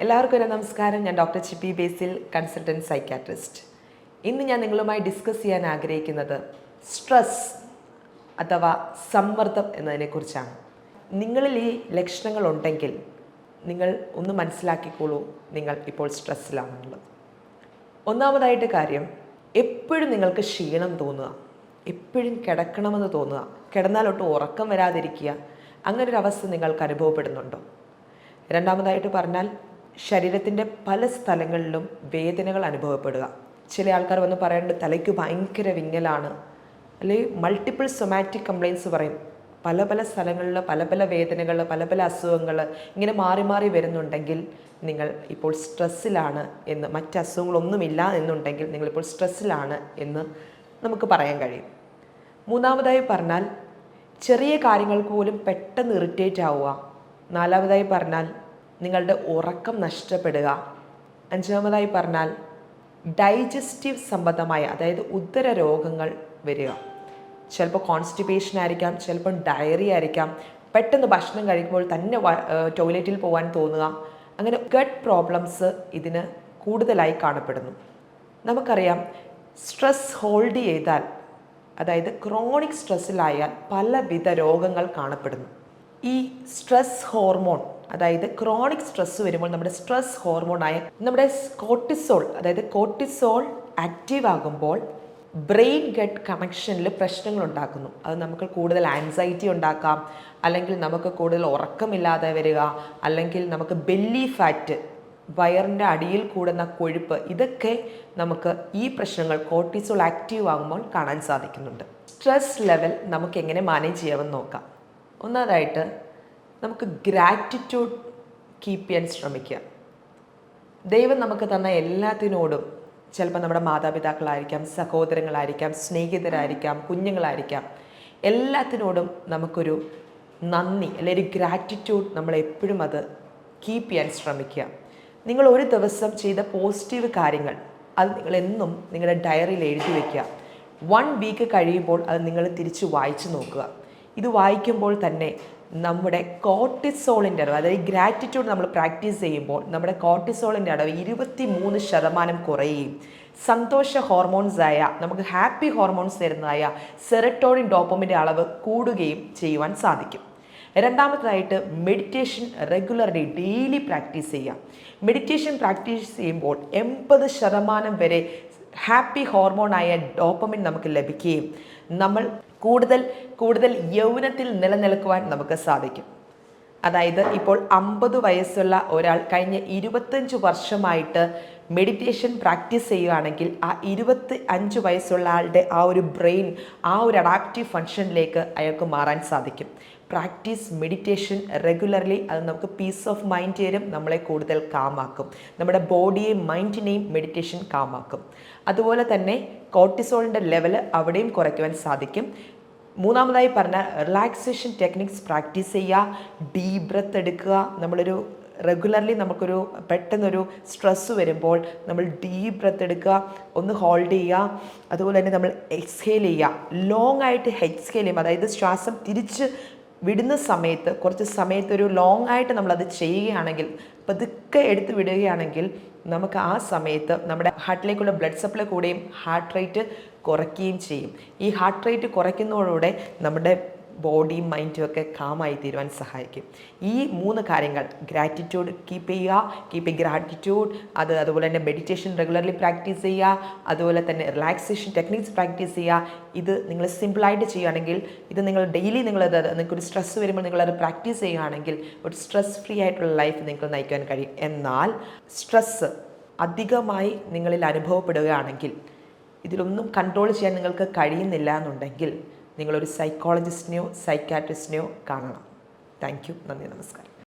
എല്ലാവർക്കും ഒരു നമസ്കാരം. ഞാൻ ഡോക്ടർ ചിപ്പി ബേസിൽ, കൺസൾട്ടൻറ്റ് സൈക്കാട്രിസ്റ്റ്. ഇന്ന് ഞാൻ നിങ്ങളുമായി ഡിസ്കസ് ചെയ്യാൻ ആഗ്രഹിക്കുന്നത് സ്ട്രെസ് അഥവാ സമ്മർദ്ദം എന്നതിനെക്കുറിച്ചാണ്. നിങ്ങളിൽ ഈ ലക്ഷണങ്ങളുണ്ടെങ്കിൽ നിങ്ങൾ ഒന്ന് മനസ്സിലാക്കിക്കോളൂ, നിങ്ങൾ ഇപ്പോൾ സ്ട്രെസ്സിലാണുള്ളത്. ഒന്നാമതായിട്ട് കാര്യം, എപ്പോഴും നിങ്ങൾക്ക് ക്ഷീണം തോന്നുക, എപ്പോഴും കിടക്കണമെന്ന് തോന്നുക, കിടന്നാലൊട്ട് ഉറക്കം വരാതിരിക്കുക, അങ്ങനൊരവസ്ഥ നിങ്ങൾക്ക് അനുഭവപ്പെടുന്നുണ്ടോ? രണ്ടാമതായിട്ട് പറഞ്ഞാൽ, ശരീരത്തിൻ്റെ പല സ്ഥലങ്ങളിലും വേദനകൾ അനുഭവപ്പെടുക. ചില ആൾക്കാർ വന്ന് പറയുന്നുണ്ട്, തലയ്ക്ക് ഭയങ്കര വിങ്ങലാണ്, അല്ലെങ്കിൽ മൾട്ടിപ്പിൾ സൊമാറ്റിക് കംപ്ലയിൻസ് പറയും. പല പല സ്ഥലങ്ങളിൽ പല പല വേദനകൾ, പല പല അസുഖങ്ങൾ ഇങ്ങനെ മാറി മാറി വരുന്നുണ്ടെങ്കിൽ നിങ്ങൾ ഇപ്പോൾ സ്ട്രെസ്സിലാണ് എന്ന്, മറ്റ് അസുഖങ്ങളൊന്നുമില്ല എന്നുണ്ടെങ്കിൽ നിങ്ങളിപ്പോൾ സ്ട്രെസ്സിലാണ് എന്ന് നമുക്ക് പറയാൻ കഴിയും. മൂന്നാമതായി പറഞ്ഞാൽ, ചെറിയ കാര്യങ്ങൾക്ക് പോലും പെട്ടെന്ന് ഇറിറ്റേറ്റ് ആവുക. നാലാമതായി പറഞ്ഞാൽ, നിങ്ങളുടെ ഉറക്കം നഷ്ടപ്പെടുക. അഞ്ചാമതായി പറഞ്ഞാൽ, ഡൈജസ്റ്റീവ് സംബന്ധമായ, അതായത് ഉദര രോഗങ്ങൾ വരിക. ചിലപ്പോൾ കോൺസ്റ്റിപ്പേഷൻ ആയിരിക്കാം, ചിലപ്പോൾ ഡയറി ആയിരിക്കാം, പെട്ടെന്ന് ഭക്ഷണം കഴിക്കുമ്പോൾ തന്നെ ടോയ്ലറ്റിൽ പോകാൻ തോന്നുക. അങ്ങനെ ഗട്ട് പ്രോബ്ലംസ് ഇതിന് കൂടുതലായി കാണപ്പെടുന്നു. നമുക്കറിയാം, സ്ട്രെസ് ഹോൾഡ് ചെയ്താൽ, അതായത് ക്രോണിക് സ്ട്രെസ്സിലായാൽ പലവിധ രോഗങ്ങൾ കാണപ്പെടുന്നു. ഈ സ്ട്രെസ് ഹോർമോൺ, അതായത് ക്രോണിക് സ്ട്രെസ് വരുമ്പോൾ നമ്മുടെ സ്ട്രെസ് ഹോർമോണായ നമ്മുടെ കോർട്ടിസോൾ, അതായത് കോർട്ടിസോൾ ആക്റ്റീവ് ആകുമ്പോൾ ബ്രെയിൻ ഗട്ട് കണക്ഷനിൽ പ്രശ്നങ്ങൾ ഉണ്ടാക്കുന്നു. അത് നമുക്ക് കൂടുതൽ ആൻസൈറ്റി ഉണ്ടാക്കാം, അല്ലെങ്കിൽ നമുക്ക് കൂടുതൽ ഉറക്കമില്ലാതെ വരിക, അല്ലെങ്കിൽ നമുക്ക് ബെല്ലി ഫാറ്റ്, വയറിൻ്റെ അടിയിൽ കൂടുന്ന കൊഴുപ്പ്, ഇതൊക്കെ നമുക്ക് ഈ പ്രശ്നങ്ങൾ കോർട്ടിസോൾ ആക്റ്റീവ് ആകുമ്പോൾ കാണാൻ സാധിക്കുന്നുണ്ട്. സ്ട്രെസ് ലെവൽ നമുക്ക് എങ്ങനെ മാനേജ് ചെയ്യാമെന്ന് നോക്കാം. ഒന്നാമതായിട്ട് നമുക്ക് ഗ്രാറ്റിറ്റ്യൂഡ് കീപ്പ് ചെയ്യാൻ ശ്രമിക്കുക. ദൈവം നമുക്ക് തന്ന എല്ലാത്തിനോടും, ചിലപ്പോൾ നമ്മുടെ മാതാപിതാക്കളായിരിക്കാം, സഹോദരങ്ങളായിരിക്കാം, സ്നേഹിതരായിരിക്കാം, കുഞ്ഞുങ്ങളായിരിക്കാം, എല്ലാത്തിനോടും നമുക്കൊരു നന്ദി അല്ലെങ്കിൽ ഒരു ഗ്രാറ്റിറ്റ്യൂഡ് നമ്മളെപ്പോഴും അത് കീപ്പ് ചെയ്യാൻ ശ്രമിക്കുക. നിങ്ങൾ ഒരു ദിവസം ചെയ്ത പോസിറ്റീവ് കാര്യങ്ങൾ അത് നിങ്ങളെന്നും നിങ്ങളുടെ ഡയറിയിൽ എഴുതി വയ്ക്കുക. 1 വീക്ക് കഴിയുമ്പോൾ അത് നിങ്ങൾ തിരിച്ച് വായിച്ചു നോക്കുക. ഇത് വായിക്കുമ്പോൾ തന്നെ നമ്മുടെ കോർട്ടിസോളിൻ്റെ അളവ്, അതായത് ഗ്രാറ്റിറ്റ്യൂഡ് നമ്മൾ പ്രാക്ടീസ് ചെയ്യുമ്പോൾ നമ്മുടെ കോർട്ടിസോളിൻ്റെ അളവ് 23% കുറയുകയും സന്തോഷ ഹോർമോൺസായ, നമുക്ക് ഹാപ്പി ഹോർമോൺസ് തരുന്നതായ സെറട്ടോണിൻ, ഡോപ്പമിൻ്റെ അളവ് കൂടുകയും ചെയ്യുവാൻ സാധിക്കും. രണ്ടാമതായിട്ട്, മെഡിറ്റേഷൻ റെഗുലർലി ഡെയിലി പ്രാക്ടീസ് ചെയ്യുക. മെഡിറ്റേഷൻ പ്രാക്ടീസ് ചെയ്യുമ്പോൾ 80% വരെ ഹാപ്പി ഹോർമോണായ ഡോപ്പമിൻ നമുക്ക് ലഭിക്കുകയും നമ്മൾ കൂടുതൽ യൗവനത്തിൽ നിലനിൽക്കുവാൻ നമുക്ക് സാധിക്കും. അതായത് ഇപ്പോൾ 50 വയസ്സുള്ള ഒരാൾ കഴിഞ്ഞ 25 വർഷമായിട്ട് മെഡിറ്റേഷൻ പ്രാക്ടീസ് ചെയ്യുകയാണെങ്കിൽ ആ 25 വയസ്സുള്ള ആളുടെ ആ ഒരു ബ്രെയിൻ, ആ ഒരു അഡാപ്റ്റീവ് ഫങ്ഷനിലേക്ക് അയാൾക്ക് മാറാൻ സാധിക്കും. Practice meditation regularly. അത് നമുക്ക് പീസ് ഓഫ് മൈൻഡ് തരും, നമ്മളെ കൂടുതൽ കാമാക്കും, നമ്മുടെ ബോഡിയെയും മൈൻഡിനെയും മെഡിറ്റേഷൻ കാമാക്കും. അതുപോലെ തന്നെ കോർട്ടിസോളിൻ്റെ ലെവൽ അവിടെയും കുറയ്ക്കുവാൻ സാധിക്കും. മൂന്നാമതായി പറഞ്ഞാൽ, റിലാക്സേഷൻ ടെക്നിക്സ് പ്രാക്ടീസ് ചെയ്യുക, ഡീപ് ബ്രെത്ത് എടുക്കുക. നമ്മളൊരു റെഗുലർലി നമുക്കൊരു പെട്ടെന്നൊരു സ്ട്രെസ്സ് വരുമ്പോൾ നമ്മൾ ഡീപ് ബ്രെത്ത് എടുക്കുക, ഒന്ന് ഹോൾഡ് ചെയ്യുക. അതുപോലെ തന്നെ നമ്മൾ എക്സ്ഹേൽ ചെയ്യുക, ലോങ് ആയിട്ട് എക്സ്ഹേൽ ചെയ്യും. അതായത് ശ്വാസം തിരിച്ച് വിടുന്ന സമയത്ത്, കുറച്ച് സമയത്ത് ഒരു ലോങ് ആയിട്ട് നമ്മളത് ചെയ്യുകയാണെങ്കിൽ, പതുക്കെ എടുത്ത് വിടുകയാണെങ്കിൽ നമുക്ക് ആ സമയത്ത് നമ്മുടെ ഹാർട്ടിലേക്കുള്ള ബ്ലഡ് സപ്ലൈ കൂടുകയും ഹാർട്ട് റേറ്റ് കുറയ്ക്കുകയും ചെയ്യും. ഈ ഹാർട്ട് റേറ്റ് കുറയ്ക്കുന്നതോടുകൂടെ നമ്മുടെ ബോഡിയും മൈൻഡും ഒക്കെ കാമായി തീരുവാൻ സഹായിക്കും. ഈ 3 കാര്യങ്ങൾ, ഗ്രാറ്റിറ്റ്യൂഡ് കീപ്പ് ചെയ്യുക, ഗ്രാറ്റിറ്റ്യൂഡ്, അതുപോലെ തന്നെ മെഡിറ്റേഷൻ റെഗുലർലി പ്രാക്ടീസ് ചെയ്യുക, അതുപോലെ തന്നെ റിലാക്സേഷൻ ടെക്നിക്സ് പ്രാക്ടീസ് ചെയ്യുക. ഇത് നിങ്ങൾ സിമ്പിളായിട്ട് ചെയ്യുകയാണെങ്കിൽ, ഇത് നിങ്ങൾ ഡെയിലി നിങ്ങൾക്കൊരു സ്ട്രെസ് വരുമ്പോൾ നിങ്ങളത് പ്രാക്ടീസ് ചെയ്യുകയാണെങ്കിൽ ഒരു സ്ട്രെസ് ഫ്രീ ആയിട്ടുള്ള ലൈഫ് നിങ്ങൾക്ക് നയിക്കാൻ കഴിയും. എന്നാൽ സ്ട്രെസ്സ് അധികമായി നിങ്ങളിൽ അനുഭവപ്പെടുകയാണെങ്കിൽ, ഇതിലൊന്നും കൺട്രോൾ ചെയ്യാൻ നിങ്ങൾക്ക് കഴിയുന്നില്ല എന്നുണ്ടെങ്കിൽ നിങ്ങളൊരു സൈക്കോളജിസ്റ്റിനെയോ സൈക്കാട്രിസ്റ്റിനെയോ കാണണം. Thank you. നന്ദി, നമസ്കാരം.